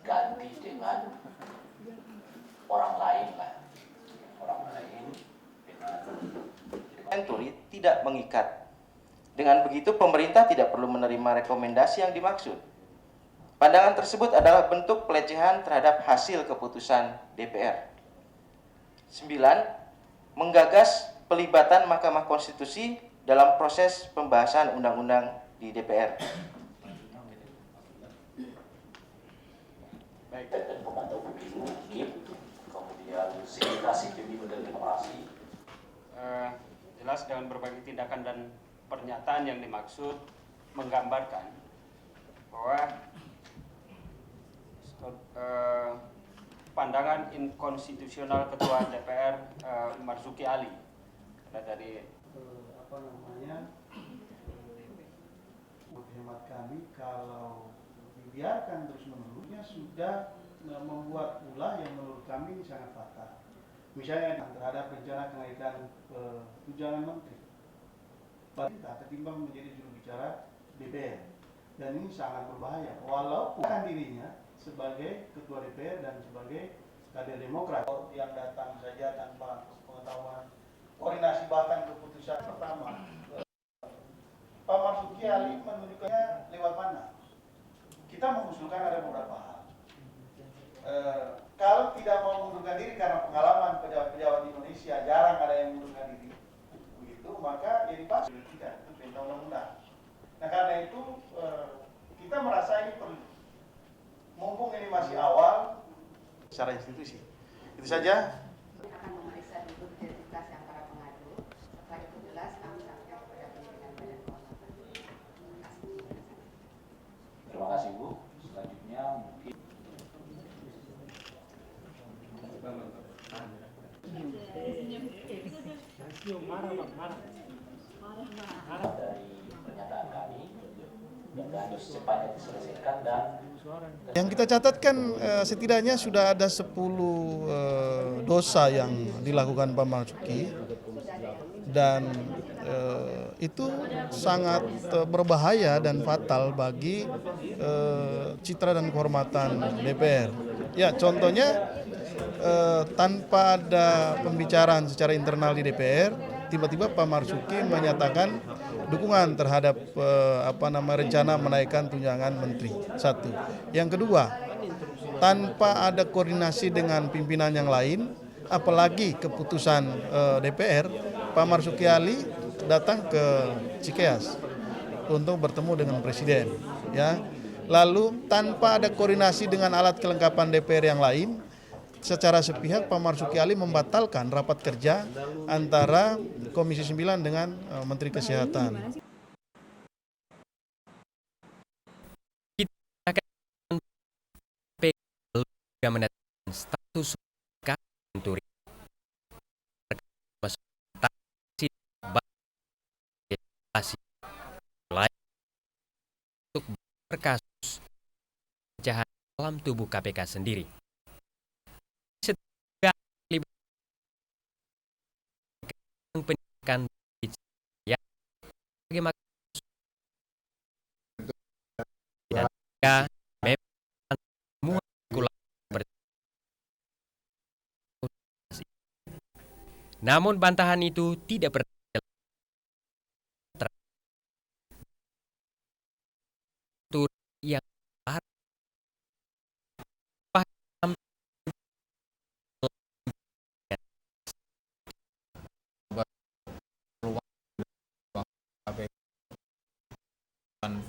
ganti dengan orang lain lah, orang lain dengan Senturi tidak mengikat. Dengan begitu pemerintah tidak perlu menerima rekomendasi yang dimaksud. Pandangan tersebut adalah bentuk pelecehan terhadap hasil keputusan DPR. 9. Menggagas pelibatan Mahkamah Konstitusi dalam proses pembahasan undang-undang di DPR. Baik, dan pemantau pemilu, kemudian sindikasi pemilu dan demokrasi. Jelas dengan berbagai tindakan dan pernyataan yang dimaksud menggambarkan bahwa pandangan inkonstitusional Ketua DPR Marzuki Ali dari menurut hemat kami kalau dibiarkan terus menerusnya sudah membuat ulah yang menurut kami sangat fatal. Misalnya terhadap rencana kenaikan tunjangan menteri, ketimbang menjadi juru bicara DPR, dan ini sangat berbahaya. Walaupun dirinya sebagai ketua DPR dan sebagai kader Demokrat yang datang saja tanpa pengetahuan, koordinasi bahkan keputusan pertama. Pak Marzuki Ali menunjukkannya lewat mana? Kita mengusulkan ada beberapa hal. Kalau tidak mau mengundurkan diri karena pengalaman pejabat-pejabat di Indonesia jarang ada yang mengundurkan diri, begitu maka jadi pasti tidak itu perintah undang-undang. Nah karena itu kita merasa ini perlu, mumpung ini masih awal secara institusi. Itu saja. Akan memeriksa dulu identitas yang para pengadu. Setelah itu jelas kami sampaikan kepada pimpinan Badan Kehormatan. Terima kasih Bu. Selanjutnya mungkin dari pernyataan kami yang harus secepatnya diselesaikan dan Yang kita catatkan setidaknya sudah ada 10 dosa yang dilakukan Pak Marzuki, dan itu sangat berbahaya dan fatal bagi citra dan kehormatan DPR. Ya, contohnya tanpa ada pembicaraan secara internal di DPR, tiba-tiba Pak Marzuki menyatakan dukungan terhadap rencana menaikkan tunjangan menteri. Satu. Yang kedua, tanpa ada koordinasi dengan pimpinan yang lain, apalagi keputusan DPR, Pak Marzuki Ali datang ke Cikeas untuk bertemu dengan presiden. Ya. Lalu tanpa ada koordinasi dengan alat kelengkapan DPR yang lain, secara sepihak Pak Marzuki Ali membatalkan rapat kerja antara Komisi 9 dengan Menteri Kesehatan. Status Senturi untuk berkasus pecahan dalam tubuh KPK sendiri. Pendidikan ya bagaimana dan memang namun bantahan itu tidak yang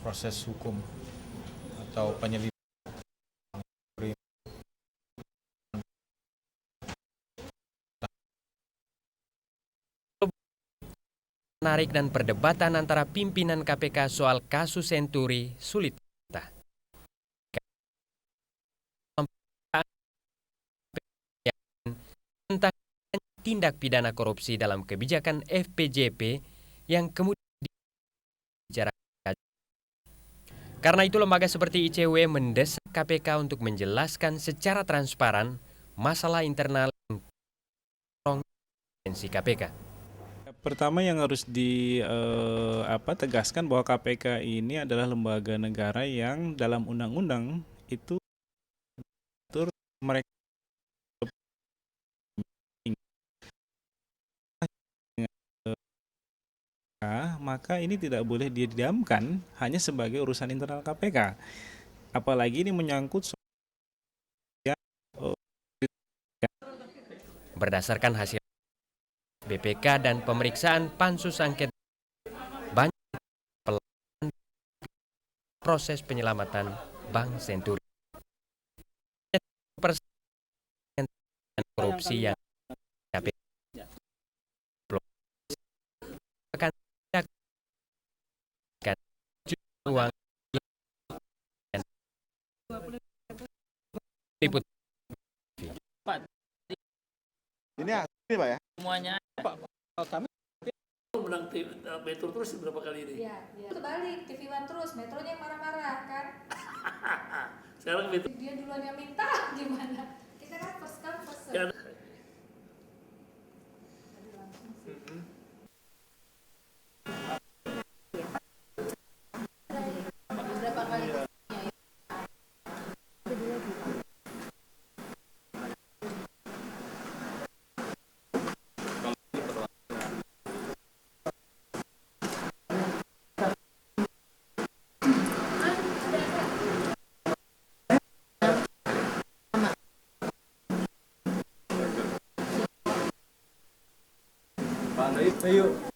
proses hukum atau penyelidikan menarik dan perdebatan antara pimpinan KPK soal kasus Senturi sulit dibantah. Tentang tindak pidana korupsi dalam kebijakan FPJP yang kemudian dibicarakan. Karena itu lembaga seperti ICW mendesak KPK untuk menjelaskan secara transparan masalah internal kompetensi KPK. Pertama yang harus tegaskan bahwa KPK ini adalah lembaga negara yang dalam undang-undang itu atur mereka maka ini tidak boleh didiamkan hanya sebagai urusan internal KPK. Apalagi ini menyangkut Berdasarkan hasil BPK dan pemeriksaan pansus angket, banyak pelanggaran proses penyelamatan Bank Senturi. Korupsi yang akan uang liput Ini asli Pak ya? Semuanya Pak, kami menang Metro terus berapa kali ini? Iya, kebalik TV One terus, Metronya yang marah-marah kan? Sekarang Metro Dia duluan yang minta, gimana? Kita kan first come first serve. Berapa kali? Ayo.